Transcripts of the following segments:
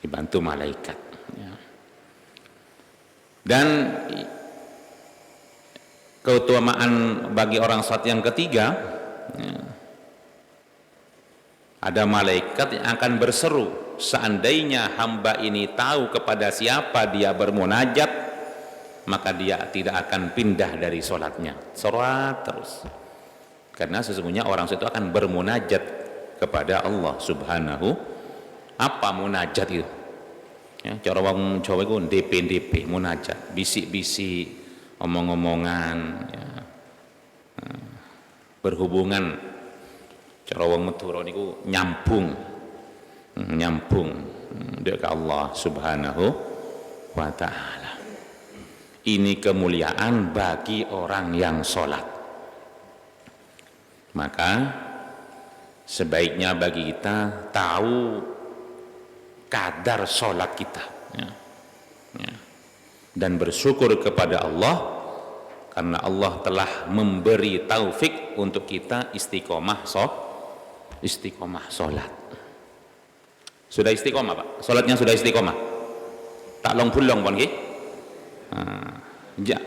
dibantu malaikat. Ya. Dan keutamaan bagi orang sholat yang ketiga, ya, ada malaikat yang akan berseru, seandainya hamba ini tahu kepada siapa dia bermunajat, maka dia tidak akan pindah dari sholatnya, sholat terus. Karena sesungguhnya orang itu akan bermunajat kepada Allah Subhanahu. Apa munajat itu? Ya, cara wong Jawa itu DP munajat, bisik-bisik, omong-omongan, ya, berhubungan. Cara wong Madura niku nyambung dengan Allah Subhanahu wa ta'ala. Ini kemuliaan bagi orang yang sholat. Maka sebaiknya bagi kita tahu kadar sholat kita, ya. Ya. Dan bersyukur kepada Allah karena Allah telah memberi taufik untuk kita istiqomah sholat. Sudah istiqomah Pak? Sholatnya sudah istiqomah? Tak long bulong pun ki?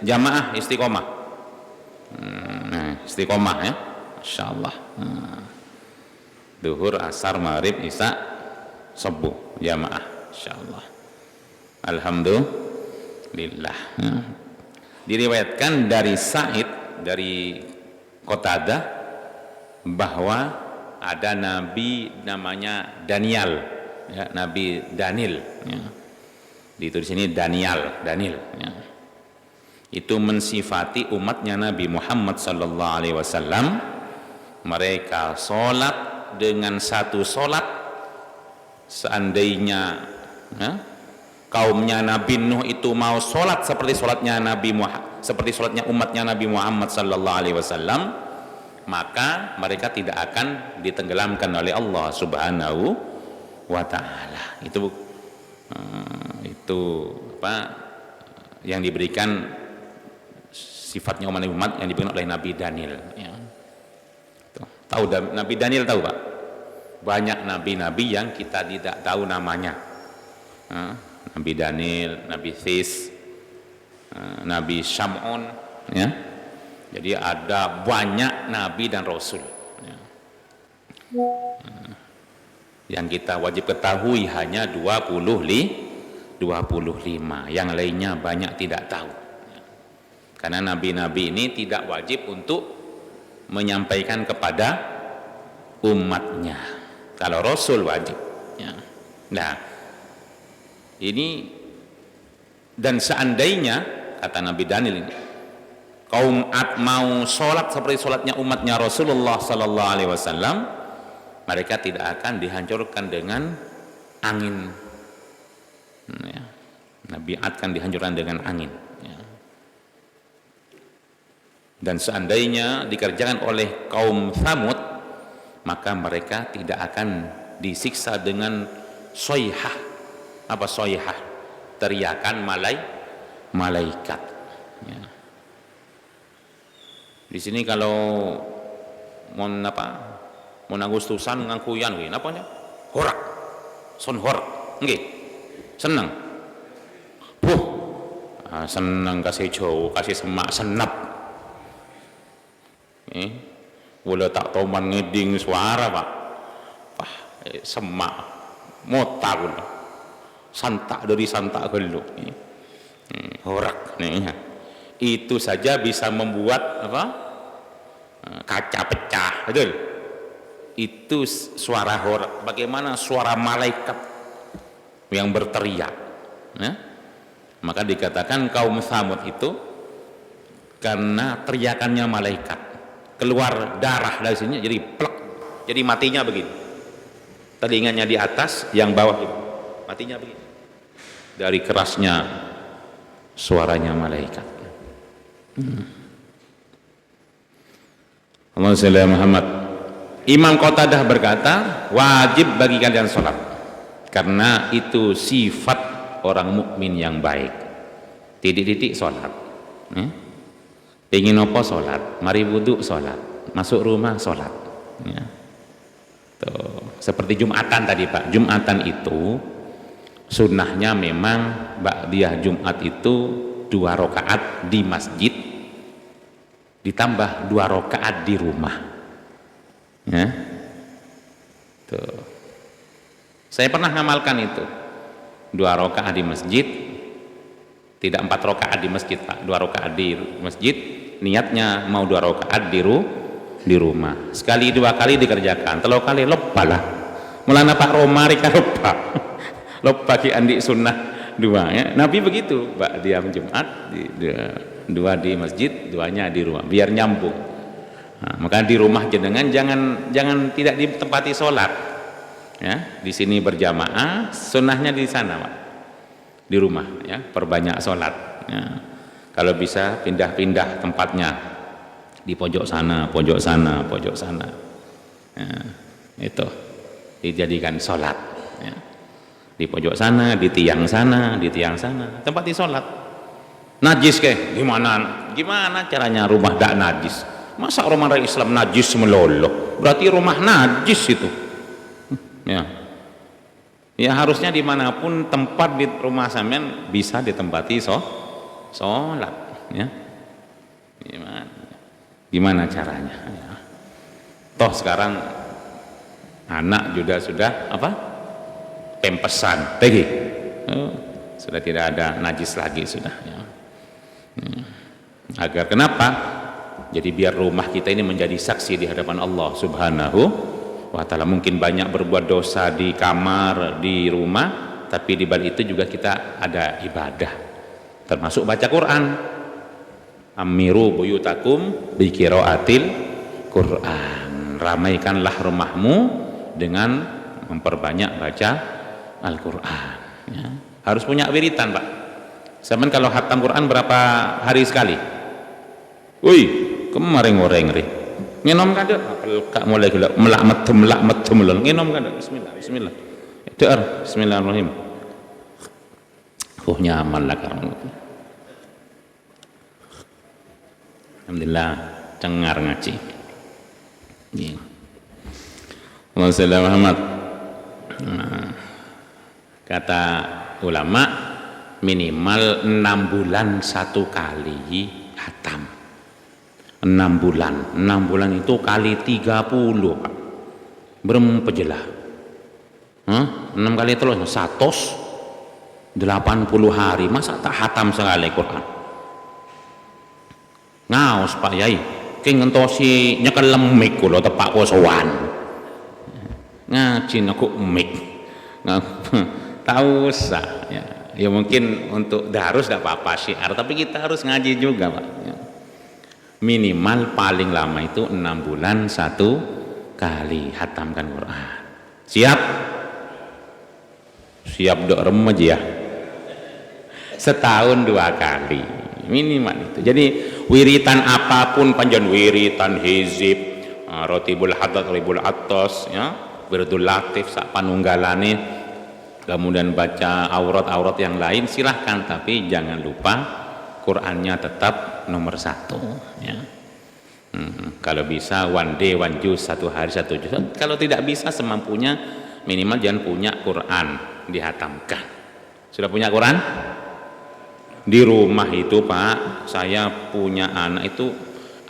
Jamaah istiqomah. Istiqomah ya, insyaallah. Duhur, asar, maghrib, isya, subuh, jamaah, insyaallah. Alhamdulillah. Diriwayatkan dari Sa'id, dari Qatadah, bahwa ada nabi namanya Daniel, ya, Nabi Daniel, ya. Ditulis ini Daniel, ya. Itu mensifati umatnya Nabi Muhammad sallallahu alaihi wasallam, mereka sholat dengan satu sholat seandainya, ya, kaumnya Nabi Nuh itu mau sholat seperti sholatnya umatnya Nabi Muhammad sallallahu alaihi wasallam, maka mereka tidak akan ditenggelamkan oleh Allah Subhanahu wa ta'ala. Itu apa yang diberikan sifatnya umat yang diberikan oleh Nabi Daniel, ya. Tahu Nabi Daniel, tahu Pak? Banyak nabi-nabi yang kita tidak tahu namanya. Nabi Daniel, Nabi Sis, Nabi Syam'un, ya. Jadi ada banyak nabi dan rasul, ya. Yang kita wajib ketahui hanya 25, yang lainnya banyak tidak tahu, ya. Karena nabi-nabi ini tidak wajib untuk menyampaikan kepada umatnya. Kalau rasul wajib, ya. Nah, ini, dan seandainya kata Nabi Daniel ini, kaum Ad mau sholat seperti sholatnya umatnya Rasulullah sallallahu alaihi wasallam, mereka tidak akan dihancurkan dengan angin, ya. Nabi Ad kan dihancurkan dengan angin, ya. Dan seandainya dikerjakan oleh kaum Tsamud, maka mereka tidak akan disiksa dengan soihah. Apa soihah? Teriakan malaikat, ya. Di sini kalau mau Agustusan ngangkuyan nggih napanya? Horak. Son horak. Nggih. Seneng. Seneng kasih Jawa, kasih semak senap. Wala tak toman ngeding suara Pak. Wah, semak mota kula. Santak dari santak gelo. Horak nih. Itu saja bisa membuat apa? Kaca pecah, betul? Itu suara horak. Bagaimana suara malaikat yang berteriak, ya? Maka dikatakan kaum Tsamud itu karena teriakannya malaikat keluar darah dari sini, jadi plek, jadi matinya begini. Telinganya di atas, yang bawah itu matinya begini dari kerasnya suaranya malaikat. Allahumma shalli ala Muhammad. Imam Qatadah berkata, wajib bagi kalian sholat karena itu sifat orang mukmin yang baik. Titik-titik sholat, ya. Pengen apa sholat, mari wudhu sholat, masuk rumah sholat, ya. Tuh, seperti Jumatan tadi Pak. Jumatan itu sunnahnya memang ba'diyah Jumat itu 2 rakaat di masjid ditambah 2 rakaat di rumah ya. Tuh. Saya pernah ngamalkan itu 2 rakaat di masjid, tidak 4 rakaat di masjid Pak, 2 rakaat di masjid, niatnya mau 2 rakaat di rumah, sekali 2 kali dikerjakan, 3 kali lupa lah mulana Pak Roma rika lupa ki andi sunnah 2 ya. Nabi begitu ba'diyah Jumat 2 di masjid, 2-nya di rumah biar nyambung. Nah, maka di rumah jenengan jangan tidak ditempati sholat ya, di sini berjamaah, sunnahnya di sana Pak, di rumah ya, perbanyak sholat ya. Kalau bisa pindah-pindah tempatnya, di pojok sana ya, itu dijadikan sholat ya. Di pojok sana, di tiang sana tempati sholat. Najis ke gimana caranya rumah dak najis? Masa rumah Islam najis meloloh? Berarti rumah najis itu ya. Ya harusnya dimanapun tempat di rumah sampean bisa ditempati sholat ya. Gimana caranya ya. Toh sekarang anak juga sudah apa, pempesan pergi sudah tidak ada najis lagi sudah ya. Agar kenapa? Jadi biar rumah kita ini menjadi saksi di hadapan Allah Subhanahu wa ta'ala. Mungkin banyak berbuat dosa di kamar, di rumah, tapi di balik itu juga kita ada ibadah, termasuk baca Quran. Amiru buyutakum bi qiraatil Quran. Ramaikanlah rumahmu dengan memperbanyak baca Al-Qur'an ya. Harus punya wiritan Pak. Zaman kalau khatam Quran berapa hari sekali? Woi, kemarin goreng ri. Ngenom kada pelkak mulai gula melak medem lho. Ngenom kada. Bismillah. Doa bismillahirrahmanirrahim. Nyaman lah karena alhamdulillah cengar ngaji. Iya. Allahumma shalli Muhammad. Nah, kata ulama minimal 6 bulan 1 kali khatam. 6 bulan itu kali 30 Pak. Berapa jelah? 6 kali terus 180 hari. Masa tak khatam sekali Quran? Ngaos Pak Yai, ki ngentosi nyekel lemik kula tepak posoan. Ngaji aku mik. Tahu usah ya. Ya mungkin untuk darus tidak apa-apa syiar, tapi kita harus ngaji juga Pak ya. Minimal paling lama itu 6 bulan 1 kali khatamkan Quran. Siap dok remej ya, setahun 2 kali minimal itu. Jadi wiritan apapun panjang, wiritan hizib, rotibul hadat, rotibul atos ya, wiridul latif sak panunggalane, kemudian baca aurat-aurat yang lain silahkan, tapi jangan lupa Qurannya tetap nomor 1 ya. Kalau bisa one day one juz, 1 hari 1 juz. Kalau tidak bisa semampunya minimal jangan punya Quran dihatamkan. Sudah punya Quran? Di rumah itu Pak, saya punya anak itu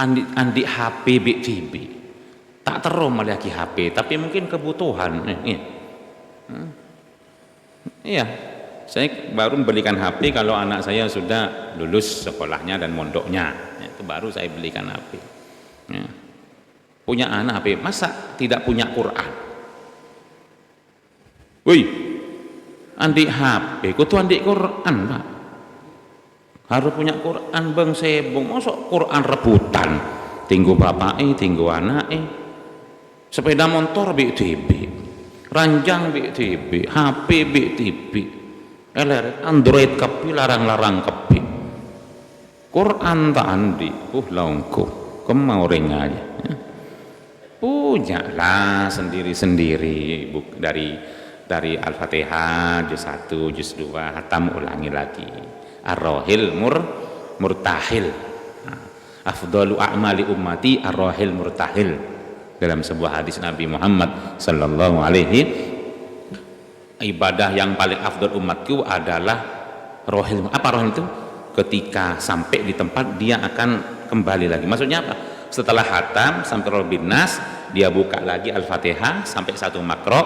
andi HP BTB. Tak terus lagi HP, tapi mungkin kebutuhan. Iya. Saya baru belikan HP kalau anak saya sudah lulus sekolahnya dan mondoknya. Itu baru saya belikan HP. Ya. Punya anak HP, masa tidak punya Quran? Woi, andi HP, kutu andi Quran Pak. Harus punya Quran bang sebung, masuk Quran rebutan, tinggu bapak tinggu anak sepeda motor BTB, ranjang BTB, HP BTB, Android kepi, larang-larang kepi, Quran tak andi, laungku, kemau aja, punya lah sendiri-sendiri, dari Al-Fatihah juz 1, juz 2, hatam ulangi lagi. Ar-Rahil murtahil. Afdalu a'mali ummati ar-Rahil murtahil. Dalam sebuah hadis Nabi Muhammad sallallahu alaihi ibadah yang paling afdal umatku adalah rohil. Apa rohil itu? Ketika sampai di tempat dia akan kembali lagi. Maksudnya apa? Setelah khatam sampai roh bin nas, dia buka lagi Al-Fatihah sampai satu makro,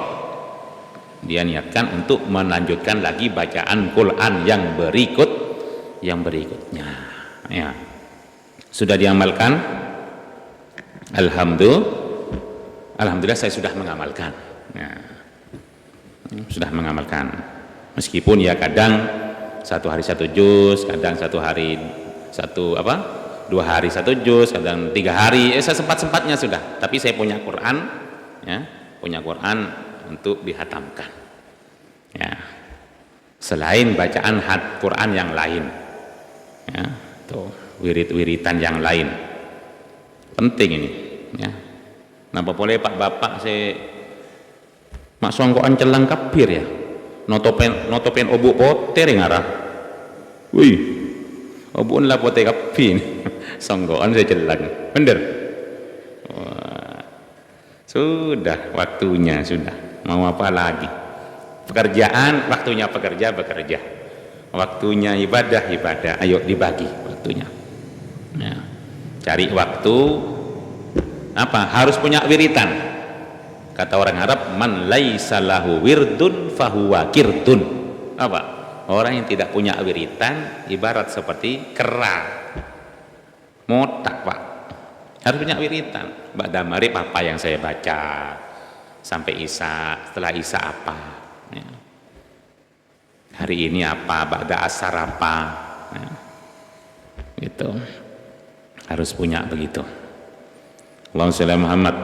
dia niatkan untuk melanjutkan lagi bacaan Quran yang berikutnya. Ya. Sudah diamalkan? Alhamdulillah saya sudah mengamalkan. Ya. Sudah mengamalkan. Meskipun ya kadang satu hari satu juz, kadang dua hari satu juz, kadang 3 hari, sesempat-sempatnya sudah. Tapi saya punya Quran, ya, punya Quran untuk dihatamkan. Ya. Selain bacaan Quran yang lain, ya, tuh wirid-wiritan yang lain, penting ini. Ya. Napa boleh Pak Bapak saya mak songkoan celang kapir ya. Notopen obu poter ngarah. Wih, obun lah poter kapin. Songkoan saya celang. Bener. Wah. Sudah waktunya sudah. Mau apa lagi? Pekerjaan, waktunya bekerja. Waktunya ibadah. Ayo dibagi waktunya. Ya. Cari waktu apa? Harus punya wiritan. Kata orang Arab, man laisa lahu wirdun fahuwa kirdun. Apa? Orang yang tidak punya wiritan ibarat seperti kera. Motak, Pak. Harus punya wiritan. Ba'da maghrib apa yang saya baca sampai isya, setelah isya apa, ya. Hari ini apa, ba'da asar apa, ya. Gitu. Harus punya begitu. Allahumma shalli ala Muhammad.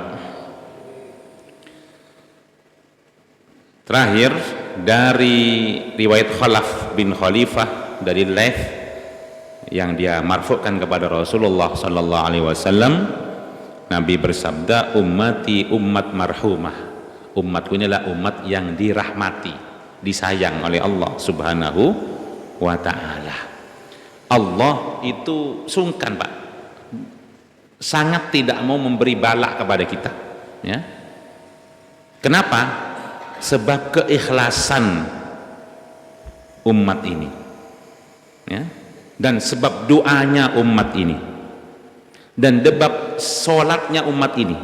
Terakhir dari riwayat Khalaf bin Khalifah dari Laith yang dia marfu'kan kepada Rasulullah sallallahu alaihi wasallam, Nabi bersabda, ummati ummat marhumah. Umatku inilah umat yang dirahmati, disayang oleh Allah Subhanahu wa taala. Allah itu sungkan, Pak. Sangat tidak mau memberi bala kepada kita, ya. Kenapa? Sebab keikhlasan umat ini, ya, dan sebab doanya umat ini, dan sebab sholatnya umat ini.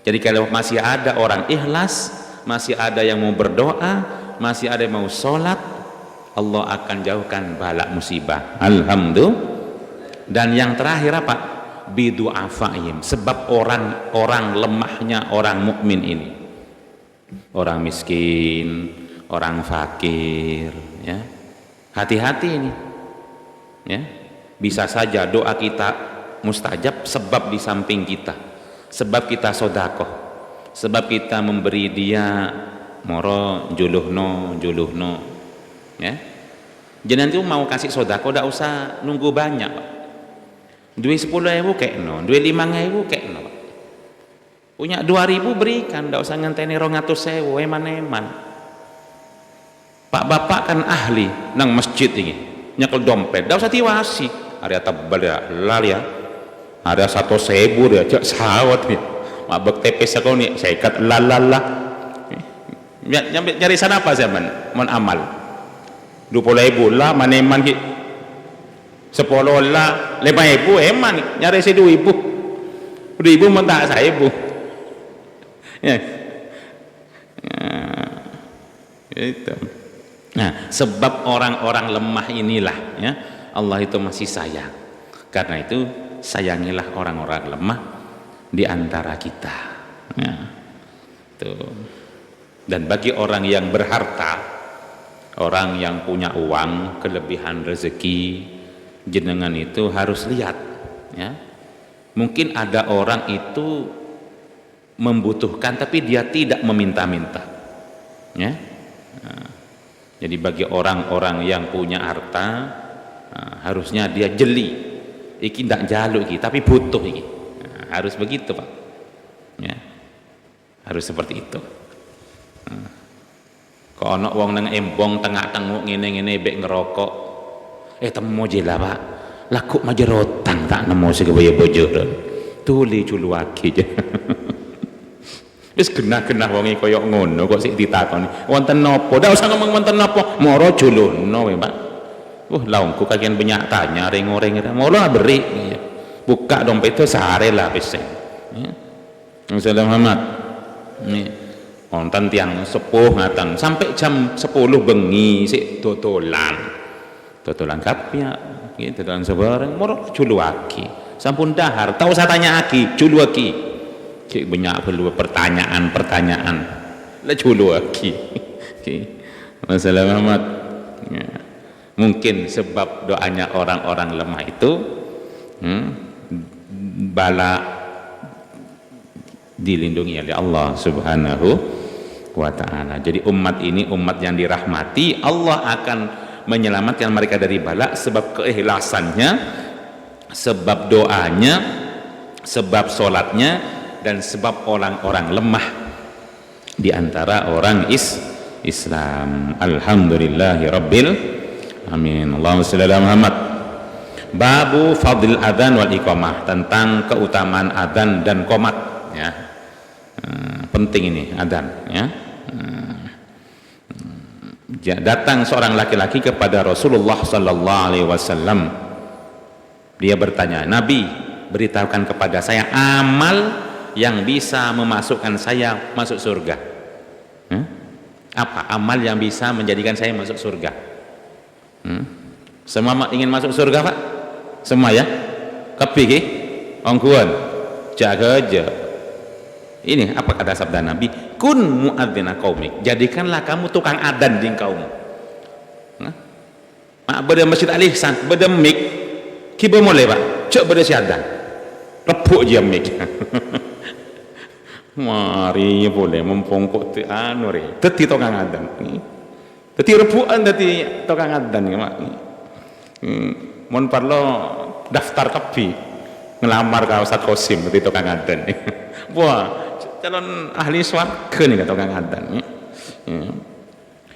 Jadi kalau masih ada orang ikhlas, masih ada yang mau berdoa, masih ada yang mau sholat, Allah akan jauhkan bala musibah. Alhamdulillah. Dan yang terakhir apa? Bidu'afaihim, sebab orang lemahnya orang mukmin ini, orang miskin, orang fakir, ya, hati-hati ini, ya. Bisa saja doa kita mustajab sebab di samping kita, sebab kita sodakoh, sebab kita memberi dia moro juluhno, ya. Jangan tuh mau kasih sodakoh, tidak usah nunggu banyak, Pak. Duit 10.000 kekno, duit 5.000 kekno. Punya 2.000 berikan, tidak usah ngenteni 200.000, eman-eman. Pak Bapak kan ahli nang masjid ini, nyekel dompet, tidak usah tiwasi. Area tebal ya, lal ya. Ada 100.000 dia, jak sawat nih. Mabek tepes aku nih, saya ikat lalala. Nyari sana apa zaman? Mon amal. 20.000 lah, maneman ki. 10 lah, 5.000 eman, nyari si 2.000. 2.000 mentak saya bu. Ya. Itu. Nah, sebab orang-orang lemah inilah, ya, Allah itu masih sayang. Karena itu sayangilah orang-orang lemah di antara kita. Ya. Tuh. Dan bagi orang yang berharta, orang yang punya uang, kelebihan rezeki, jenengan itu harus lihat, ya. Mungkin ada orang itu membutuhkan tapi dia tidak meminta-minta, ya. Nah, jadi bagi orang-orang yang punya harta, harusnya dia jeli, iki ndak jaluk iki tapi butuh iki. Nah, harus begitu, Pak, ya. Harus seperti itu. Kok ono wong nang embong tengah-tenguk ngene-ngene bek ngerokok, temu jela Pak, laku majerotang tak nemu segawaya bojo tuli culuaki je. Wis genah-genah wonge kaya ngono kok sik ditakoni wonten napa, ndak usah ngomong wonten napa, mara jolono wae Pak. Laungku kagian banyak tanya ring-ring mula beri ya. Buka dompet itu sehari lah pesen ya. Assalamualaikum Muhammad nih wonten tiang sepuh ngatan sampai jam 10 bengi sik dodolan kapnya gitu dodolan sebarang moro julu aki sampun dahar tahu saya tanya aki julu aki cik banyak perlu pertanyaan lah julu aki Assalamualaikum Muhammad ya. Mungkin sebab doanya orang-orang lemah itu bala dilindungi oleh Allah Subhanahu wa ta'ala. Jadi umat ini umat yang dirahmati, Allah akan menyelamatkan mereka dari bala sebab keikhlasannya, sebab doanya, sebab sholatnya, dan sebab orang-orang lemah di antara orang Islam. Alhamdulillahi Rabbil Amin. Allahumma shalli ala Muhammad. Babu fadil adzan wal iqamah, tentang keutamaan adzan dan qomat ya. Penting ini adzan ya. Datang seorang laki-laki kepada Rasulullah sallallahu alaihi wasallam. Dia bertanya, "Nabi, beritahukan kepada saya amal yang bisa memasukkan saya masuk surga." Apa amal yang bisa menjadikan saya masuk surga? Semua ingin masuk surga Pak? Semua ya? Kepiki? Ongkuan? Jaga aja. Ini apa kata sabda Nabi? Kun mu'adzina qaumik. Jadikanlah kamu tukang adzan di kaummu. Mak beda Masjid Al Ihsan, beda mik. Kiba mulai Pak. Cok beda si adzan. Lepuk je mik. Mari boleh mempongkok tu anu re. Teti tukang adzan. Teti rebukan teti tukang adzan mak. Mon parlo daftar kepi ngelamar ke Ustaz Qasim teti tukang adzan. Wah, calon ahli swarga nih kata tukang adzan.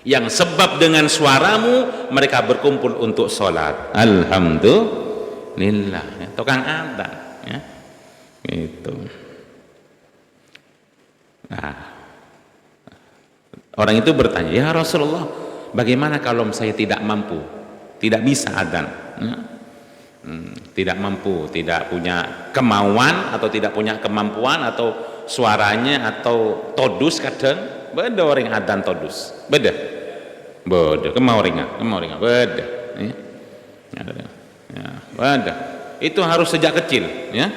Yang sebab dengan suaramu mereka berkumpul untuk sholat. Alhamdulillah, tukang adzan ya. Itu. Nah, orang itu bertanya, "Ya Rasulullah, bagaimana kalau saya tidak mampu, tidak bisa adzan, tidak mampu, tidak punya kemauan atau tidak punya kemampuan atau suaranya atau todus kadang beda orang adzan todus, beda kemau ringa, beda, beda. Itu harus sejak kecil, ya.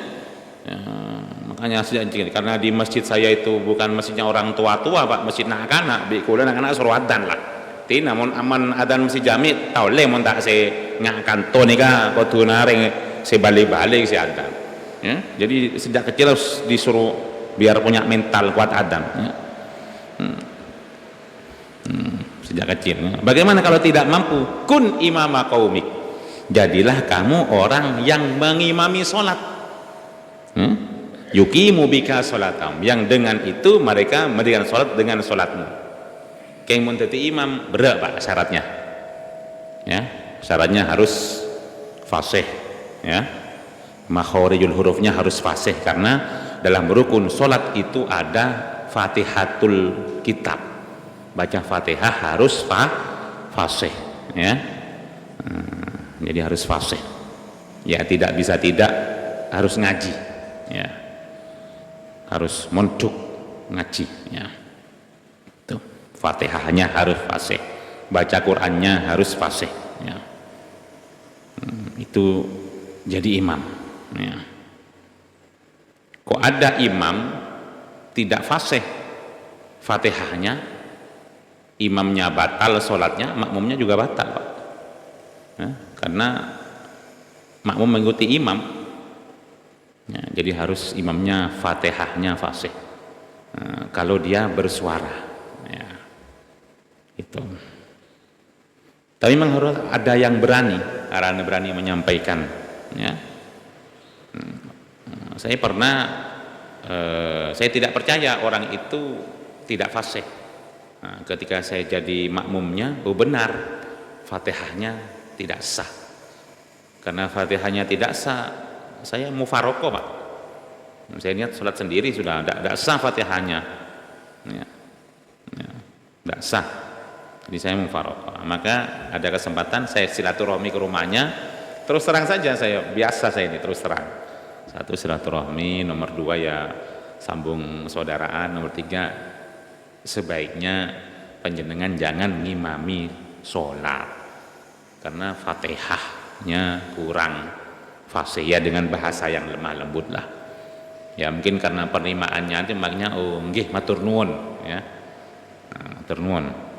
Makanya sejak kecil, karena di masjid saya itu bukan masjidnya orang tua-tua Pak, masjid anak-anak, bikulah anak-anak suruh adzan lah. Namun aman adan mesti jamit tau le mon tak se ngakan to nika kudu naring se balik-balik se adan ya. Jadi sejak kecil harus disuruh biar punya mental kuat adan ya. Sejak kecil ya. Bagaimana kalau tidak mampu? Kun imama qaumik, jadilah kamu orang yang mengimami sholat. Yuqimu bika sholatam, yang dengan itu mereka mendirikan sholat dengan sholatmu. Kayak mau jadi imam berat Pak syaratnya ya, syaratnya harus fasih ya, makhorijul hurufnya harus fasih, karena dalam rukun sholat itu ada fatihatul kitab, baca fatihah harus fasih ya. Jadi harus fasih ya, tidak bisa tidak, harus ngaji ya, harus mondok ngaji ya. Fatihahnya harus fasih, baca Qurannya harus fasih ya. Itu jadi imam ya. Kok ada imam tidak fasih Fatihahnya, imamnya batal sholatnya, makmumnya juga batal Pak ya, karena makmum mengikuti imam ya, jadi harus imamnya Fatihahnya fasih kalau dia bersuara ya. Itu. Tapi memang harus ada yang berani, karena berani menyampaikan. Ya. Saya pernah, saya tidak percaya orang itu tidak fasih. Nah, ketika saya jadi makmumnya, benar Fatihahnya tidak sah. Karena Fatihahnya tidak sah, saya mufarokoh Pak. Saya niat sholat sendiri sudah tidak sah Fatihahnya. ya, ya, tidak sah. Jadi saya mufaroqah, maka ada kesempatan saya silaturahmi ke rumahnya, terus terang saja, biasa saya ini terus terang. Satu, silaturahmi. Nomor dua, ya sambung saudaraan. Nomor tiga, sebaiknya panjenengan jangan ngimami sholat karena fatihahnya kurang fasih, ya dengan bahasa yang lemah lembut lah. Ya mungkin karena penerimaannya nanti maknanya oh nggih matur nuwun, ya matur nuwun.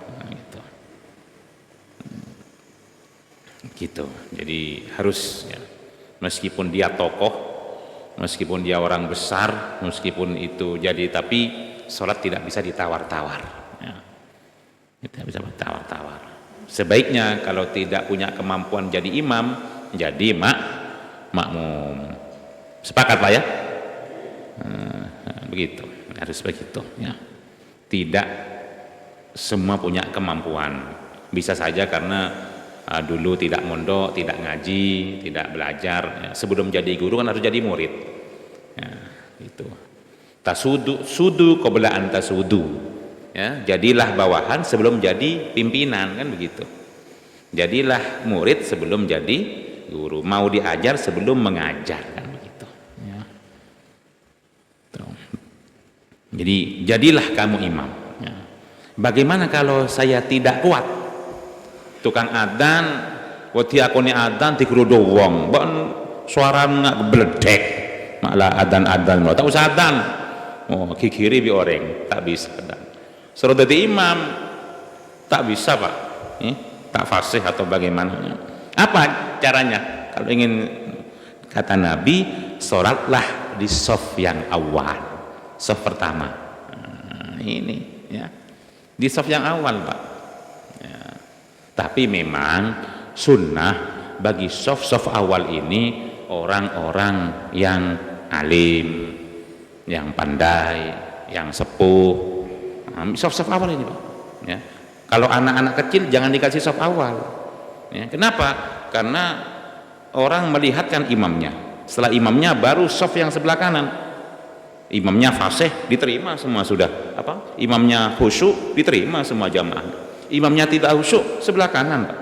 Gitu. Jadi harus, ya, meskipun dia tokoh, meskipun dia orang besar, meskipun itu jadi, tapi sholat tidak bisa ditawar-tawar, ya. Tidak bisa ditawar-tawar. Sebaiknya kalau tidak punya kemampuan jadi imam, jadi makmum. Sepakat Pak ya? Begitu, harus begitu, ya. Tidak semua punya kemampuan. Bisa saja karena dulu tidak mondok, tidak ngaji, tidak belajar, ya. Sebelum jadi guru kan harus jadi murid, ya, itu sudu qabla an tasudu, ya, jadilah bawahan sebelum jadi pimpinan, kan begitu. Jadilah murid sebelum jadi guru, mau diajar sebelum mengajar, kan begitu, ya. Jadi jadilah kamu imam, ya. Bagaimana kalau saya tidak kuat? Tukang adzan, waktu aku ni adzan dikerudo wong, bon suara nggak beledek, malah adzan, tak usah adzan, oh kikiri bi orang, tak bisa adzan. Suruh jadi imam, tak bisa Pak, tak fasih atau bagaimana? Apa caranya? Kalau ingin, kata Nabi, sholatlah di shaf yang awal, shaf pertama. Nah, ini, ya, di shaf yang awal Pak. Tapi memang sunnah bagi shaf awal ini orang-orang yang alim, yang pandai, yang sepuh. Shaf awal ini Pak, ya. Kalau anak-anak kecil jangan dikasih shaf awal, ya. Kenapa? Karena orang melihatkan imamnya, setelah imamnya baru shaf yang sebelah kanan. Imamnya fasih diterima semua sudah, apa? Imamnya khusyuk diterima semua jamaah. Imamnya tidak khusyuk sebelah kanan Pak,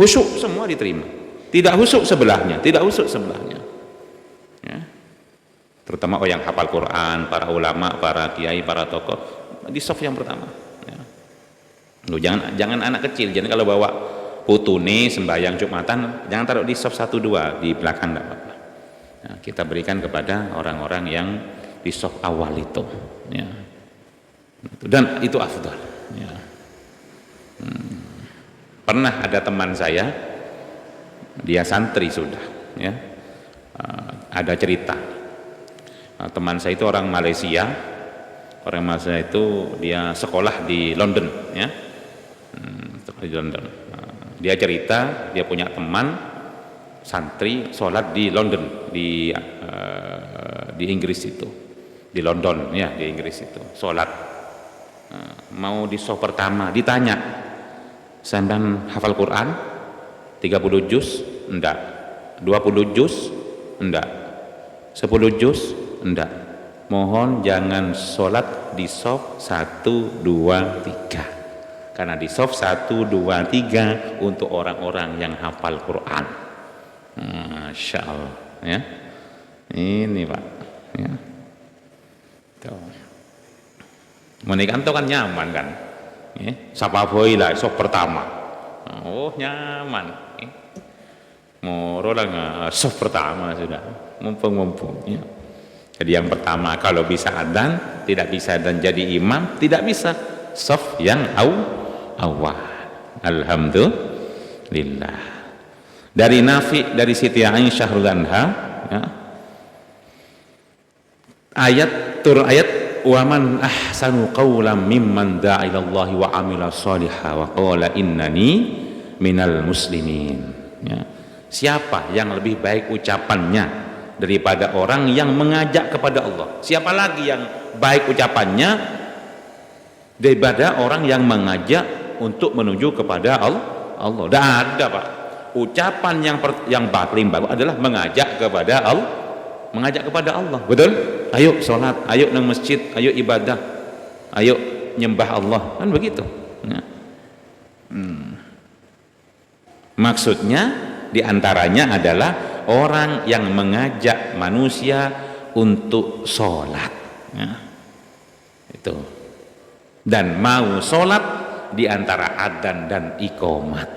khusyuk semua diterima. Tidak khusyuk sebelahnya, tidak khusyuk sebelahnya, ya. Terutama yang hafal Quran, para ulama, para kiai, para tokoh di shaf yang pertama, ya. Loh, jangan anak kecil, jadi kalau bawa putune sembahyang Jumatan jangan taruh di shaf 1 2 di belakang, enggak apa-apa. Nah, kita berikan kepada orang-orang yang di shaf awal itu, ya. Dan itu afdal, ya. Pernah ada teman saya, dia santri sudah, ya, ada cerita. Teman saya itu orang Malaysia itu dia sekolah di London, ya, di London. Dia cerita dia punya teman santri sholat di London, di Inggris itu, di London, ya, di Inggris itu sholat. Mau di shaf pertama ditanya, sampean hafal Quran 30 juz? Enggak. 20 juz? Enggak. 10 juz? Enggak. Mohon jangan sholat di shaf 1 2 3, karena di shaf 1 2 3 untuk orang-orang yang hafal Quran. Masya Allah, ya. Ini Pak, ya. Menikah itu kan nyaman kan, sapa boy lah shaf pertama, oh nyaman, moro lah shaf pertama sudah, mumpung, ya. Jadi yang pertama kalau bisa adzan, tidak bisa dan jadi imam, tidak bisa shaf yang awal. Alhamdulillah. Dari Nafi, dari Siti Aisyah radhiyallahu anha, ya, ayat wa man ahsanu qawlan mimman da'a ila Allah wa amila shalihan wa qala innani minal muslimin, ya. Siapa yang lebih baik ucapannya daripada orang yang mengajak kepada Allah? Siapa lagi yang baik ucapannya daripada orang yang mengajak untuk menuju kepada Allah? Tidak ada Pak. Ucapan yang paling bagus adalah mengajak kepada Allah, mengajak kepada Allah, betul? Ayo sholat, ayo nang masjid, ayo ibadah, ayo nyembah Allah, kan begitu ya. Maksudnya diantaranya adalah orang yang mengajak manusia untuk sholat ya. Itu, dan mau sholat diantara adzan dan iqomat.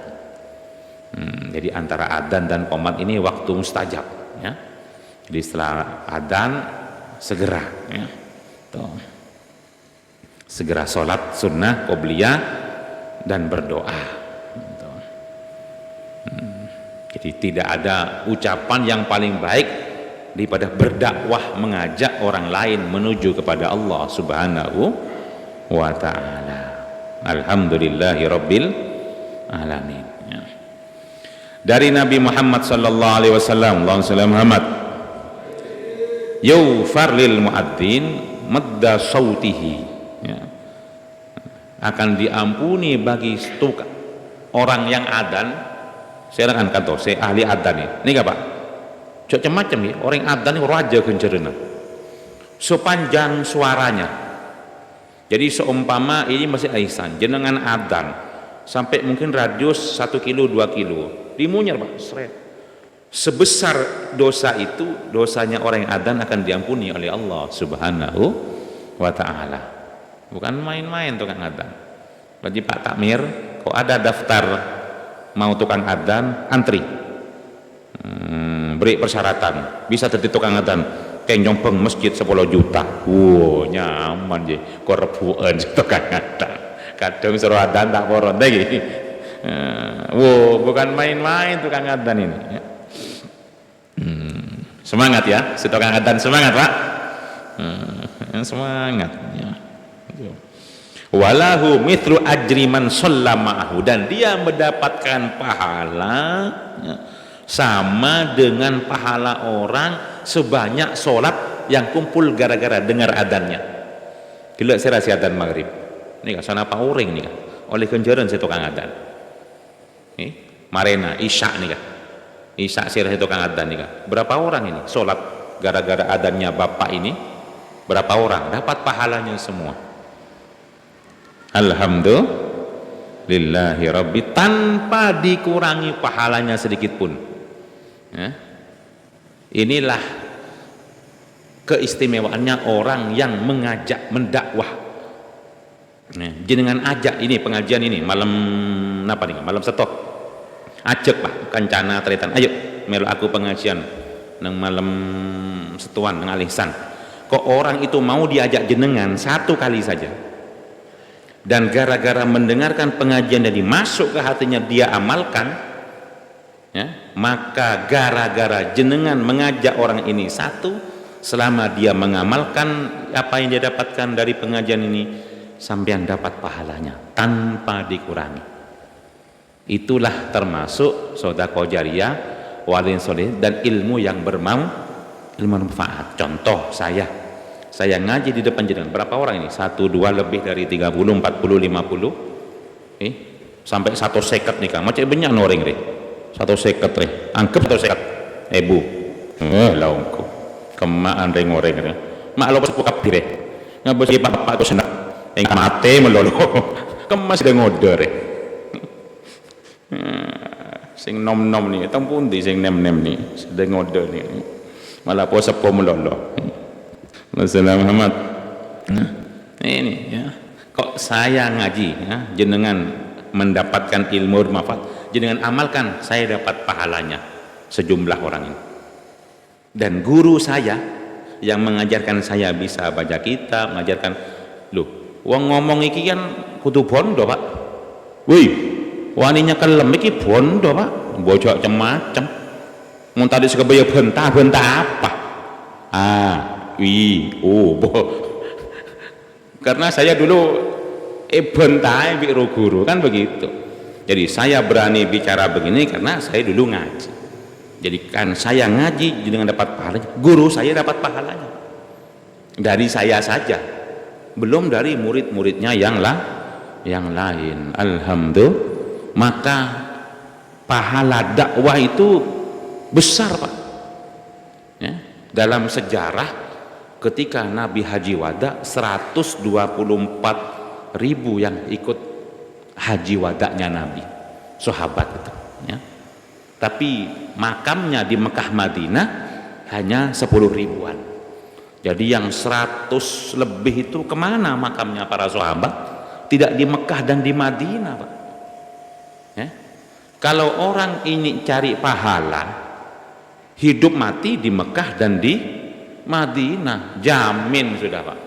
Jadi antara adzan dan qomat ini waktu mustajab ya. Jadi setelah adzan segera ya. Tuh. Segera sholat sunnah qobliyah dan berdoa. Tuh. Jadi tidak ada ucapan yang paling baik daripada berdakwah, mengajak orang lain menuju kepada Allah Subhanahu wa ta'ala. Alhamdulillahi rabbil alamin ya. Dari Nabi Muhammad sallallahu alaihi wasallam, Allahumma shalli Muhammad, yufar lil muadzin madda sautihi ya. Akan diampuni bagi orang yang adzan. Saya kan kantor, saya ahli adzan ini gak Pak? Cok macam nih, orang adzan ini raja kencerena sepanjang suaranya. Jadi seumpama ini masih Aisan jenengan adzan sampai mungkin radius 1 kilo 2 kilo dimunyer Pak, seret. Sebesar dosa itu, dosanya orang yang adzan akan diampuni oleh Allah Subhanahu wa ta'ala. Bukan main-main tukang adzan. Jadi Pak Takmir, kok ada daftar mau tukang adzan, antri. Beri persyaratan, bisa jadi tukang adzan kayak nyompeng masjid 10 juta. Wow, nyaman je, korpuan tukang adzan. Kadang suruh adzan tak poron lagi. Wow, bukan main-main tukang adzan ini ya. Semangat ya, si tukang adzan semangat Pak. Semangat ya. Walahu mithlu ajri man shalla ma'ahu, dan dia mendapatkan pahala ya, sama dengan pahala orang sebanyak sholat yang kumpul gara-gara dengar adzannya. Gila saya rasa adzan maghrib ini kan sana apa orang ini kan oleh kenjaran saya tukang adzan marena isya nih kan, isya saya rasa tukang adzan nih kan. Berapa orang ini sholat gara-gara adzannya bapak ini, berapa orang dapat pahalanya semua. Alhamdulillahi rabbi, tanpa dikurangi pahalanya sedikit pun ya. Inilah keistimewaannya orang yang mengajak, mendakwah ya. Jenengan ajak ini pengajian ini malam apa nih, malam setok ajak Pak kancana teritan, ayo melu aku pengajian nang malam setuan nang alisan. Kok orang itu mau diajak jenengan satu kali saja, dan gara-gara mendengarkan pengajian dan masuk ke hatinya dia amalkan ya, maka gara-gara jenengan mengajak orang ini satu, selama dia mengamalkan apa yang dia dapatkan dari pengajian ini, sampean dapat pahalanya tanpa dikurangi. Itulah termasuk sedekah jariyah, walin soleh, dan ilmu yang bermanfaat. Contoh saya ngaji di depan jenengan, berapa orang ini? 1, 2, lebih dari 30, 40, 50 sampai 150 nih Kang, macam banyak orang deh 150 deh, anggap 150 ibu laungku kemaan deh ngoreng deh mak lo pas buka deh nggak boleh bapak tuh senang yang mati melolo kemas deh ngode deh sing nom-nom nih tampun di sing nem-nem nih sedang ngode nih malah po sepo melolo. Assalamualaikum Muhammad. Nah, ini ya. Kok saya ngaji ya, jenengan mendapatkan ilmu bermanfaat, jenengan amalkan, saya dapat pahalanya sejumlah orang ini. Dan guru saya yang mengajarkan saya bisa baca kitab, mengajarkan, loh, wong ngomong iki kan kudu bondo Pak. Wih, waninya kelem iki bondo Pak, bocok macam. Mun tadi sekebaya bentah apa? Karena saya dulu bentai biru guru kan begitu. Jadi saya berani bicara begini karena saya dulu ngaji. Jadi kan saya ngaji dengan dapat pahalanya, guru saya dapat pahalanya dari saya saja, belum dari murid-muridnya yang lain. Alhamdulillah, maka pahala dakwah itu besar Pak ya. Dalam sejarah ketika Nabi haji wada 124.000 yang ikut haji wadanya Nabi, sahabat itu ya. Tapi makamnya di Mekah Madinah hanya 10 ribuan. Jadi yang 100 lebih itu kemana makamnya para sahabat? Tidak di Mekah dan di Madinah, Pak ya. Kalau orang ini cari pahala, hidup mati di Mekah dan di Madinah, jamin sudah, Pak.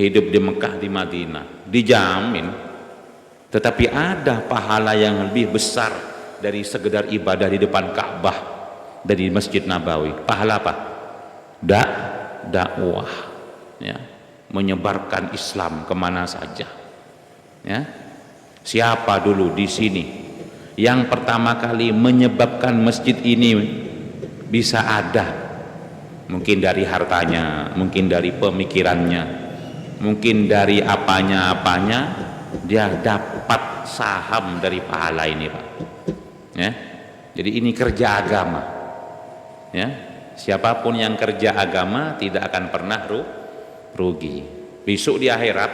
Hidup di Mekah di Madinah dijamin. Tetapi ada pahala yang lebih besar dari sekedar ibadah di depan Ka'bah, dari Masjid Nabawi. Pahala apa? Dakwah ya, menyebarkan Islam kemana saja ya. Siapa dulu di sini yang pertama kali menyebabkan masjid ini bisa ada? Mungkin dari hartanya, mungkin dari pemikirannya, mungkin dari apanya-apanya, dia dapat saham dari pahala ini, Pak ya. Jadi ini kerja agama ya. Siapapun yang kerja agama tidak akan pernah rugi. Besok di akhirat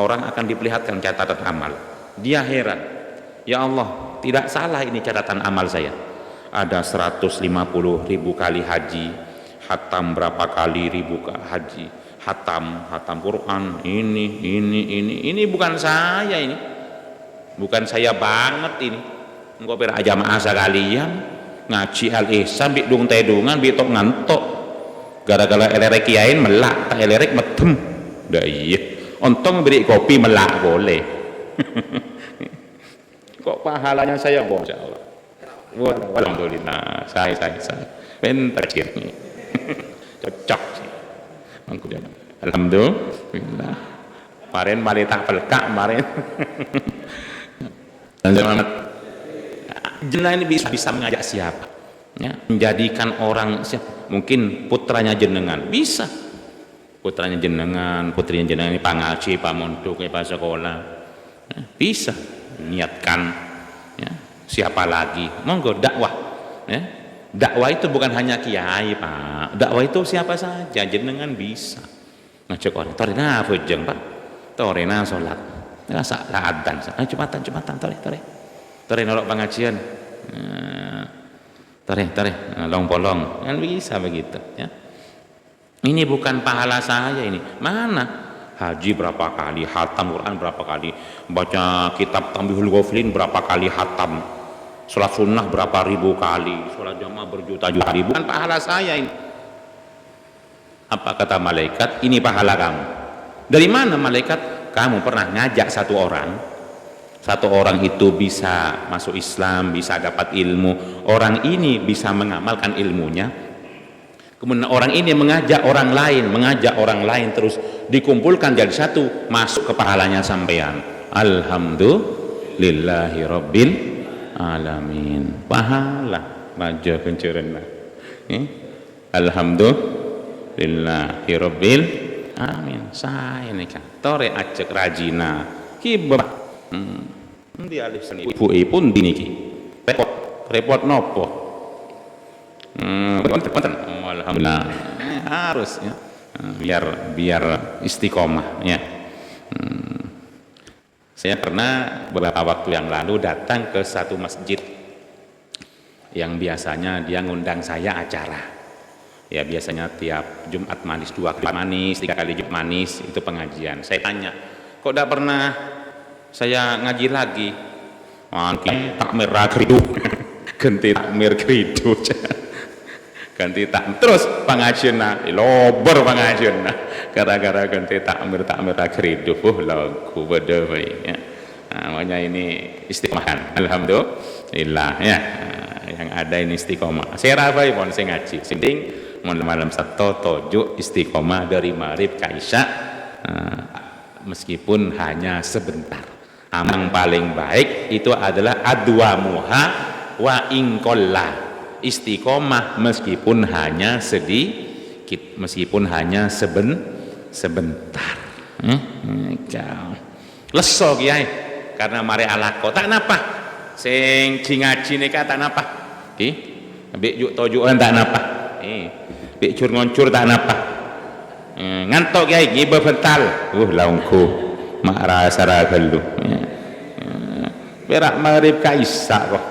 orang akan diperlihatkan catatan amal. Dia heran, ya Allah, tidak salah ini catatan amal saya. Ada 150.000 kali haji, hatam berapa kali ribu haji, hatam Quran, ini bukan saya, ini bukan saya banget ini. Engkau pernah jamaah sekalian ngaji al-ihsan bik dung tedungan bik tok ngantok gara-gara elerek kiain melak tak elerek medem dah iya ontong beri kopi melak boleh. Kok pahalanya saya boh, insyaallah. Alhamdulillah saya pintar ini. Cocok sih mangku jalan. Alhamdulillah kemarin balik tak pelkak kemarin. Dan selamat jenengan ini bisa mengajak siapa ya, menjadikan orang siapa, mungkin putranya jenengan bisa, putranya jenengan, putrinya jenengan ini pangaji, pamondok, pak sekolah ya, bisa niatkan ya. Siapa lagi, monggo dakwah ya. Dakwah itu bukan hanya kiai, Pak. Dakwah itu siapa saja, jenengan bisa ngajak orang. Torena fujeng, Pak, torena sholat nggak adzan, jumatan tore nolok pengajian, tore long polong kan bisa begitu ya. Ini bukan pahala saya ini. Mana haji berapa kali, hatam Quran berapa kali, baca kitab Tambihul Ghaflin berapa kali hatam, sholat sunnah berapa ribu kali, sholat jamaah berjuta-juta ribu. Bukan pahala saya ini. Apa kata malaikat? Ini pahala kamu. Dari mana malaikat? Kamu pernah ngajak satu orang itu bisa masuk Islam, bisa dapat ilmu, orang ini bisa mengamalkan ilmunya, kemudian orang ini mengajak orang lain terus dikumpulkan jadi satu, masuk ke pahalanya sampean. Alhamdulillahi rabbil alamin. Pahala baca kencerena alhamdulillahi rabbil alamin. Saya ini kan tore acek rajina kibra di alif seni ibu pun diniki repot nopo alhamdulillah harus ya, biar istiqomah ya. Saya pernah beberapa waktu yang lalu datang ke satu masjid yang biasanya dia ngundang saya acara ya, biasanya tiap Jumat manis 2 kali manis, 3 kali Jumat manis itu pengajian. Saya tanya, kok tidak pernah saya ngaji lagi? Takmir kridu ganti takmir kridu ganti tak terus pengajian lober pengajian gara-gara ganti takmir kridu lagu beda ya. Namanya ini istiqomah. Alhamdulillah ya, yang ada ini istiqomah. Saya rafai pun saya ngaji sinding malam satu tojo istiqomah dari maghrib ke isya, meskipun hanya sebentar. Amang paling baik itu adalah adwamuha wa ingkolla, istiqomah meskipun hanya sedikit, meskipun hanya sebentar. Leso kiai karena mari alako tak napa sing ngaji nika tak napa ki mbek juk tojukan tak napa mbek cur ngoncur tak napa ngantok kiai ngiba bental laungku mak rasa ragelu berak maghrib ka isya kok.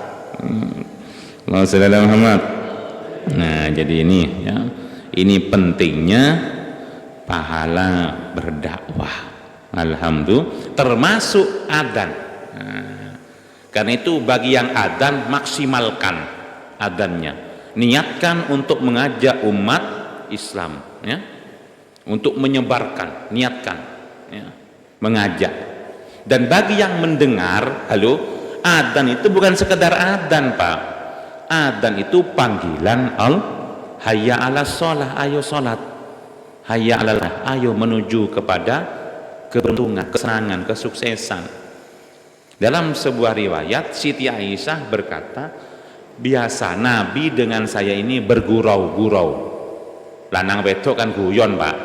Allahumma shalli ala Muhammad. Nah jadi ini ya, ini pentingnya pahala berdakwah. Alhamdulillah, termasuk adzan. Karena itu bagi yang adzan, maksimalkan adzannya, niatkan untuk mengajak umat Islam ya, untuk menyebarkan, niatkan ya, mengajak. Dan bagi yang mendengar, halo, adzan itu bukan sekedar adzan Pak, adzan itu panggilan hayya ala sholah, ayo sholat, hayya ala, ayo menuju kepada keberuntungan, kesenangan, kesuksesan. Dalam sebuah riwayat Siti Aisyah berkata, biasa Nabi dengan saya ini bergurau-gurau. Lanang wedok kan guyon Pak,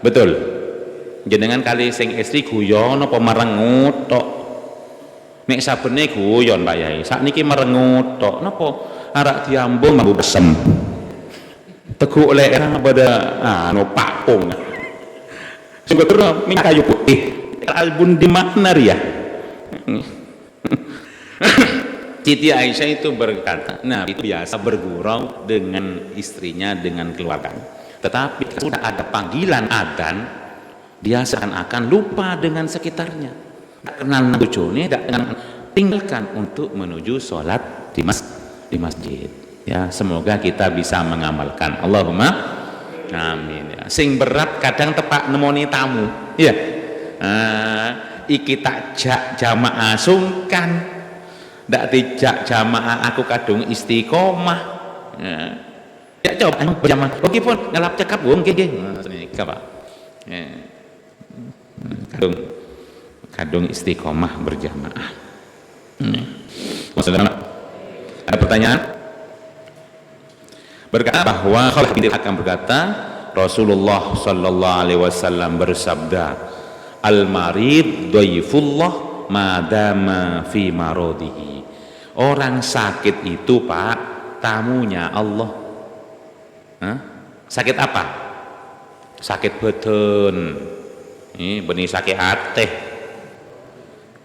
betul? Jenengan kali sing istri guyon apa merengut tok? Nek sabene guyon Pak Yai, sakniki merengut tok. Napa arak diambung mambu besem. Teguk lek pada anu pakung. Sing kira minyak kayu putih. Albun di makna ya. Siti Aisyah itu berkata, Nabi itu biasa bergurau dengan istrinya, dengan keluarganya. Tetapi sudah ada panggilan adzan, dia seakan-akan lupa dengan sekitarnya. Tak kenal bojone, tak kenal, tinggalkan untuk menuju sholat di masjid. Ya, semoga kita bisa mengamalkan. Allahumma amin. Ya. Sing berat kadang tepak nemoni tamu. Ya. Iki tak jak jamaah sungkan, ndak dijak jamaah aku kadung istiqomah ya coba berjamaah oke pun ngelap cekap wong nggih nggih Pak kadung istiqomah berjamaah. Ada pertanyaan? Berkata bahwa Khalid bin akan berkata Rasulullah sallallahu alaihi wasallam bersabda, al-marid dhaifullah madama fi maradihi. Orang sakit itu Pak, tamunya Allah. Sakit apa? Sakit badan. Ini benih sakit hati.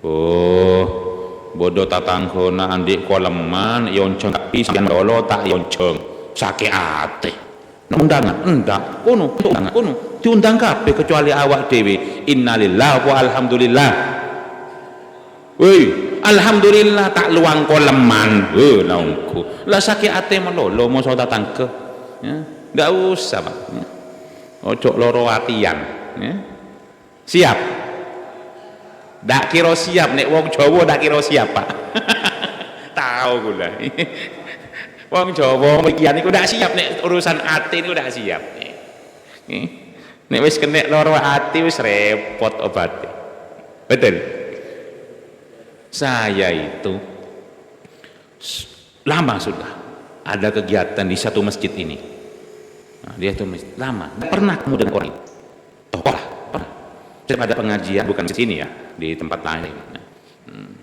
Oh, bodoh tatanggona andik koleman yonceng tapi sampeyan dolo tak yonceng sakit hati. Undangan enggak kuno diundang kabeh kecuali awak dewi. Innalillah wa alhamdulillah. Woi, alhamdulillah tak luang koleman. Naungku lah sakit ate melolo mosok datang ke ya, enggak usah Pak ya. Ojo loro atian ya. Siap ndak kira siap nek wong Jawa ndak kira siap Pak. Tahu kula. Wong Jawa mikian iku ndak siap nek urusan ati niku ndak siap. Nek wis kena loro ati wis repot obate. Betul. Saya itu lama sudah ada kegiatan di satu masjid ini. Nah, dia itu masjid lama, pernah ketemu dengan orang itu. Tokoh lah, pernah. Setiap ada pengajian bukan di sini ya, di tempat lain.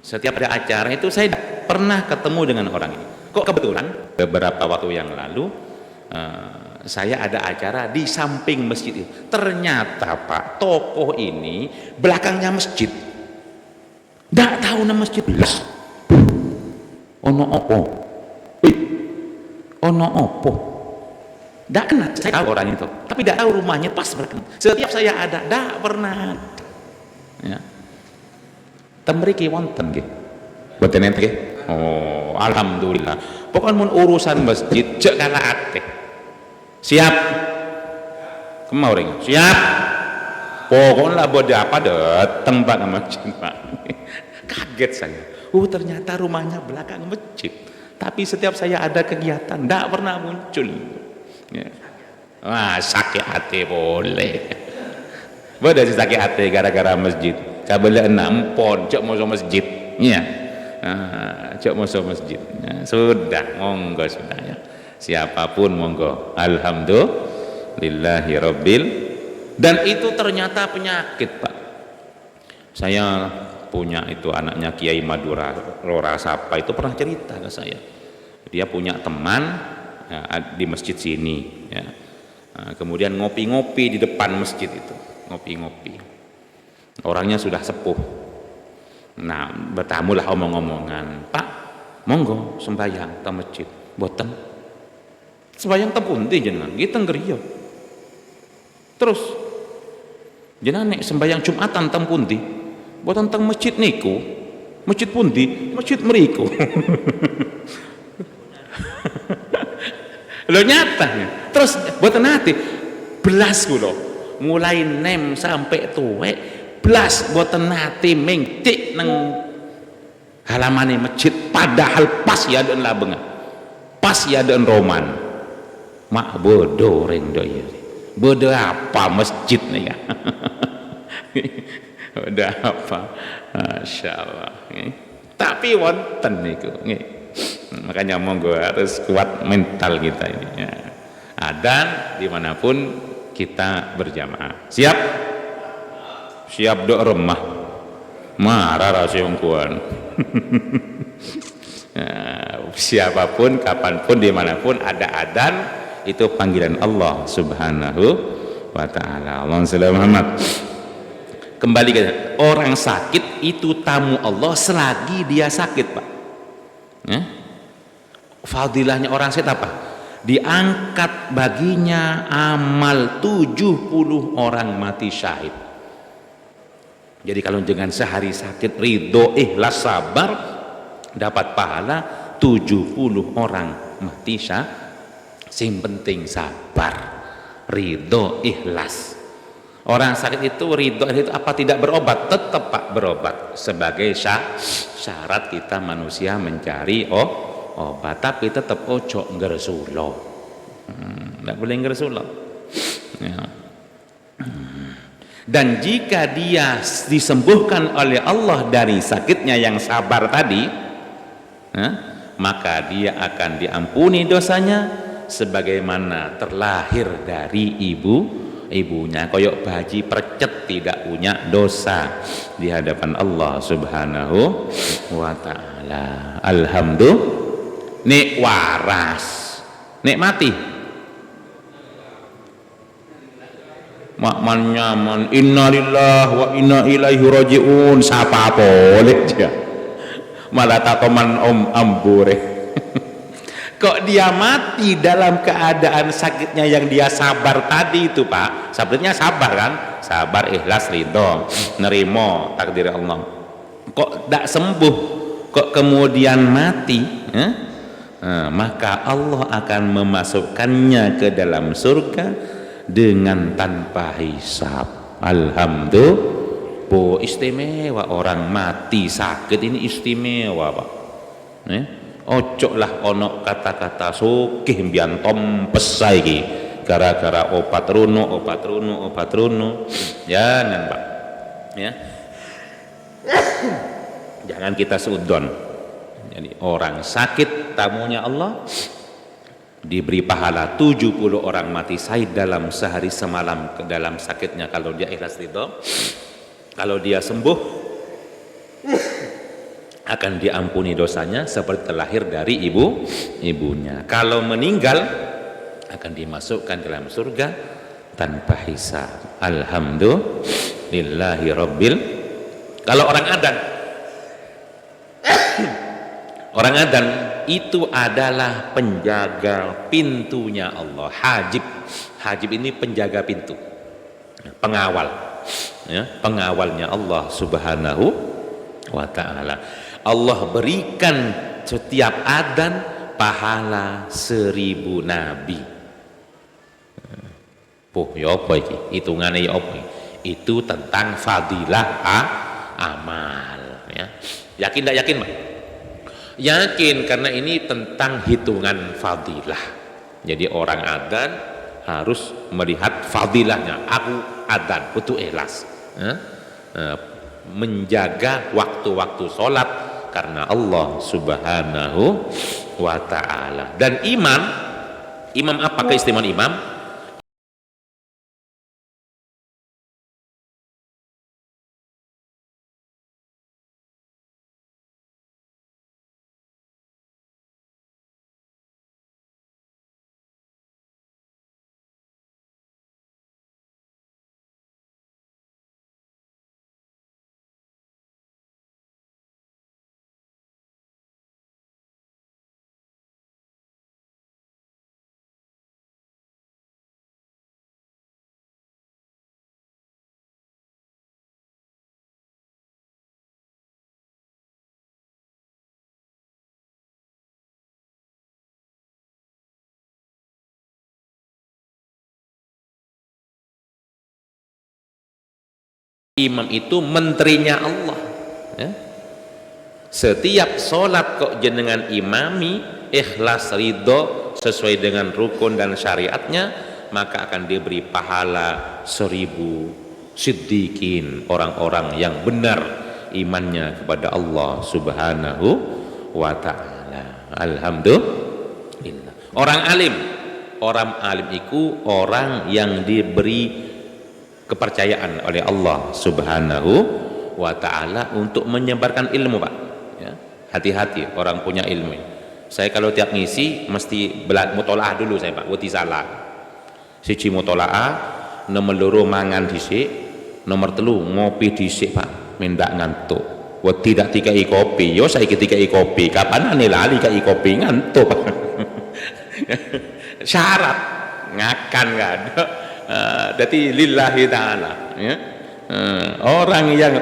Setiap ada acara itu saya pernah ketemu dengan orang ini. Kok kebetulan beberapa waktu yang lalu saya ada acara di samping masjid itu. Ternyata Pak, tokoh ini belakangnya masjid. Nggak tahu nama masjid. Ono opo? Ono opo? Nggak kenal, saya tahu orang itu. Tapi nggak tahu rumahnya pas belakang. Setiap saya ada, nggak pernah. Ya. Temriki wonten nggih. Mboten enten nggih. Oh, alhamdulillah. Pokoknya mun urusan masjid cek kala ate. Siap. Kemarin siap. Pokoknya bodoh apa datang Pak ke masjid Pak. Kaget saya. Ternyata rumahnya belakang masjid. Tapi setiap saya ada kegiatan tidak pernah muncul. Ya. Wah, sakit hati boleh. Boleh sih sakit hati gara-gara masjid. Kabel nampon cok masuk masjid. Ya. Cok masuk masjid. Ya, sudah, monggo sudah ya. Siapapun monggo. Alhamdulillahirabbil. Dan itu ternyata penyakit Pak. Saya punya itu anaknya Kiai Madura Rora Sapa itu pernah cerita ke saya. Dia punya teman ya, di masjid sini ya. Nah, kemudian ngopi-ngopi di depan masjid itu, ngopi-ngopi. Orangnya sudah sepuh. Nah, bertamulah omong-omongan, Pak, monggo sembahyang ke masjid. Boten. Sembahyang teng pundi jenengan? Nggih teng griya. Terus jenengan nek sembahyang Jumatan teng pundi? Boten teng masjid niku. Masjid pundi? Masjid mriku. Lho nyata. Terus boten nate belas kula. Mulai nem sampai tuwek belas boten nate mengtik nang halamane masjid padahal pas ya den labengan. Pas ya den roman. Mak bodoh reng do ieu. Bodoh apa masjid nih ya. Bodoh apa? Masyaallah. Tapi wonten niku nggih. Makanya monggo harus kuat mental kita ini ya. Adan dimanapun kita berjamaah. Siap? Siap dok remah marah rasa ungkuan. Siapapun kapanpun dimanapun ada adan itu panggilan Allah subhanahu wa ta'ala. Allahumma shalli ala Muhammad. Kembali ke orang sakit itu tamu Allah selagi dia sakit, Pak ya? Fadilahnya orang sakit apa? Diangkat baginya amal 70 orang mati syahid. Jadi kalau dengan sehari sakit ridho ikhlas sabar dapat pahala 70 orang mati syahid. Sing penting sabar, ridho ikhlas. Orang sakit itu ridho itu apa tidak berobat? Tetap Pak berobat sebagai syarat kita manusia mencari obat, tapi tetap ojo ngresulo. Tidak boleh ngresulo. Ya. Dan jika dia disembuhkan oleh Allah dari sakitnya yang sabar tadi, maka dia akan diampuni dosanya sebagaimana terlahir dari ibunya. Koyok baji percet tidak punya dosa di hadapan Allah subhanahu wa ta'ala. Alhamdulillah. Nek waras, nek mati makman nyaman innalillah wa inna ilaihi rajiun. Siapa boleh dia malah takoman ambure. Kok dia mati dalam keadaan sakitnya yang dia sabar tadi itu, Pak? Sabarnya sabar kan? Sabar, ikhlas, ridho, nerimo takdir Allah. Kok tidak sembuh? Kok kemudian mati? Maka Allah akan memasukkannya ke dalam surga dengan tanpa hisab. Alhamdulillah. Istimewa orang mati sakit ini istimewa, Pak. Ojo lah ono kata-kata sugih mbiyan tompes saiki gara-gara obat runo. Jangan, Pak ya. Jangan kita seudon. Jadi orang sakit tamunya Allah diberi pahala 70 orang mati syahid dalam sehari semalam ke dalam sakitnya kalau dia ikhlas ridho. Kalau dia sembuh akan diampuni dosanya seperti terlahir dari ibunya. Kalau meninggal akan dimasukkan ke dalam surga tanpa hisab. Alhamdulillahi rabbil. Kalau orang adan itu adalah penjaga pintunya Allah. Hajib ini penjaga pintu, pengawal ya, pengawalnya Allah subhanahu wa ta'ala. Allah berikan setiap adan pahala 1000 nabi. Ya apa iki? Hitungane ya apa? Itu tentang fadilah amal ya. Yakin tidak yakin, Pak? Yakin, karena ini tentang hitungan fadilah. Jadi orang adan harus melihat fadilahnya. Aku adan butuh ikhlas menjaga waktu-waktu sholat karena Allah subhanahu wa ta'ala. Dan imam apa keistimewaan imam? Imam itu menterinya Allah ya. Setiap sholat kok jenengan imami ikhlas ridho sesuai dengan rukun dan syariatnya, maka akan diberi pahala 1000 siddiqin, orang-orang yang benar imannya kepada Allah subhanahu wa ta'ala. Alhamdulillah. Orang alim itu orang yang diberi kepercayaan oleh Allah subhanahu wa ta'ala untuk menyebarkan ilmu, Pak ya. Hati-hati orang punya ilmu. Saya kalau tiap ngisi mesti mutolaah dulu saya, Pak, wedi salah. Siji mutolaah, nomor loro mangan dhisik, nomor telu ngopi dhisik, Pak, mendak ngantuk. Wedi dak dikai kopi, yo saiki dikai kopi, kapanane lali kai kopi ngantuk, Pak. Syarat ngakan enggak ada. Jadi lillahi ta'ala ya. Orang yang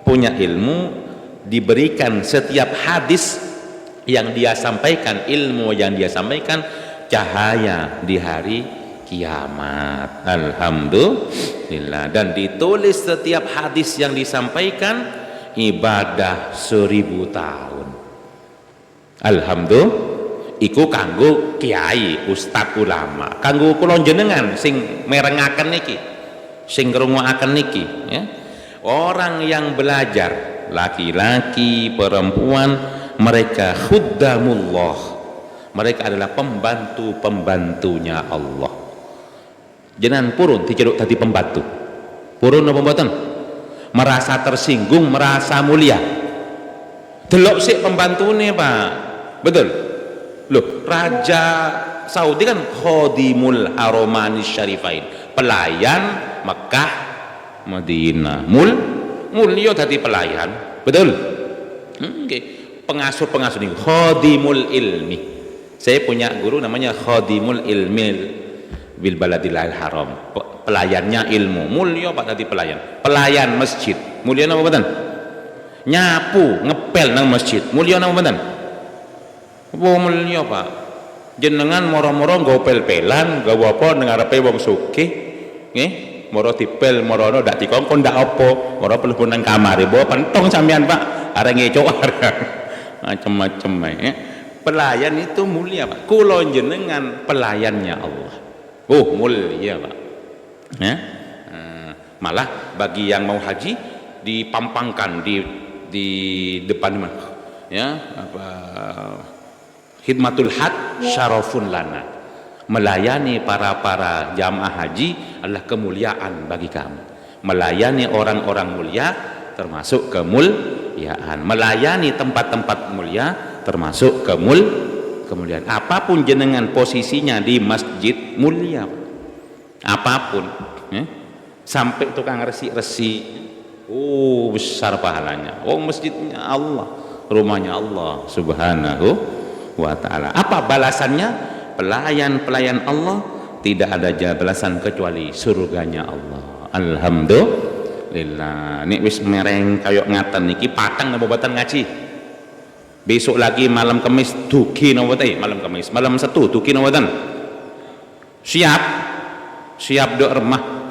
punya ilmu diberikan setiap hadis yang dia sampaikan, ilmu yang dia sampaikan cahaya di hari kiamat. Alhamdulillah. Dan ditulis setiap hadis yang disampaikan ibadah 1000 tahun. Alhamdulillah. Iku kanggo kiai, ustad, ulama, kanggo kula jenengan sing merengaken niki, sing ngrungokaken niki ya. Orang yang belajar, laki-laki, perempuan, mereka khuddamullah, mereka adalah pembantu-pembantunya Allah. Jenengan purun diceluk dadi pembantu, purun apa mboten? Merasa tersinggung, merasa mulia, delok sik pembantune, Pak, betul. Loh, Raja Saudi kan khodimul haramanis syarifain, pelayan Mekah Madinah, mulya dadi pelayan, betul. Okay. Pengasuh ini khodimul ilmi. Saya punya guru namanya khodimul ilmi bil baladil haram, pelayannya ilmu, mulya Pak dadi pelayan masjid, mulya napa mboten? Nyapu ngepel nang masjid, mulya napa mboten? Apa mulya, Pak? Jenengan moro-moro nggo pel-pelan, nggo apa ning ngarepe wong sugih, nggih, moro dipel, morono ndak dikongkon ndak apa, moro mlebu nang kamare, bawa pentong sampean, Pak, arek ngecok macem-macem ya. Pelayan itu mulia, Pak. Kula jenengan pelayannya Allah. Oh, mulia, Pak. Ya. Malah bagi yang mau haji dipampangkan di depan ya, apa khidmatul hajj syarafun lana, melayani para jamaah haji adalah kemuliaan bagi kami. Melayani orang-orang mulia termasuk kemuliaan, melayani tempat-tempat mulia termasuk kemuliaan. Apapun jenengan posisinya di masjid mulia, apapun ya. Sampai tukang resi-resi, oh besar pahalanya. Oh masjidnya Allah, rumahnya Allah subhanahu wa ta'ala. Apa balasannya? Pelayan Allah tidak ada balasan kecuali surganya Allah. Alhamdulillah. Nek wis mereng kaya ngaten niki patang napa boten ngaji? Besok lagi malam Kamis dugi napa boten? Malam Kamis, malam Setu dugi napa boten? Siap dok remah.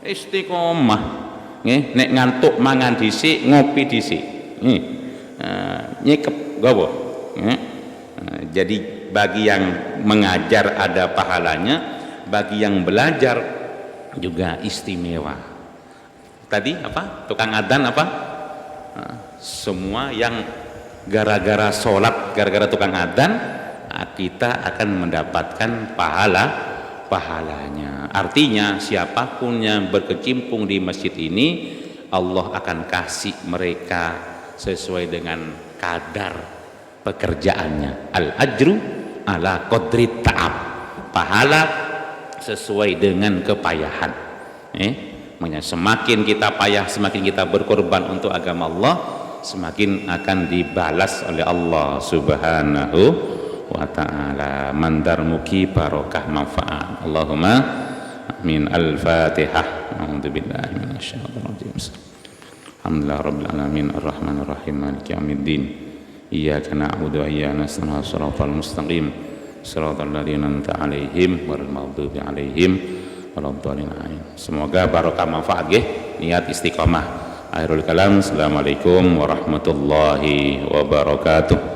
Istiqomah. Nggih, nek ngantuk mangan dhisik, ngopi dhisik. Nyekep gawa. Jadi bagi yang mengajar ada pahalanya, bagi yang belajar juga istimewa. Tadi apa? Tukang adzan apa? Semua yang gara-gara sholat, gara-gara tukang adzan, kita akan mendapatkan pahalanya. Artinya siapapun yang berkecimpung di masjid ini, Allah akan kasih mereka sesuai dengan kadar pekerjaannya. Al-ajru ala qadri ta'ab, pahala sesuai dengan kepayahan. Semakin kita payah, semakin kita berkorban untuk agama Allah, semakin akan dibalas oleh Allah subhanahu wa ta'ala. Mandar muki barokah manfaat. Allahumma amin. Al-Fatihah. A'udzubillahi minasyaitonir rajim. Alhamdulillah rabbil alamin arrahmanir rahim maliki yaumiddin. Iyyaka na'budu wa iyyaka nasta'in shiratal mustaqim shiratal ladzina an'amta 'alaihim ghairil maghdubi 'alaihim waladdallin. Semoga barokah manfaat nggih. niat istiqomah. Akhirul kalam, assalamualaikum warahmatullahi wabarakatuh.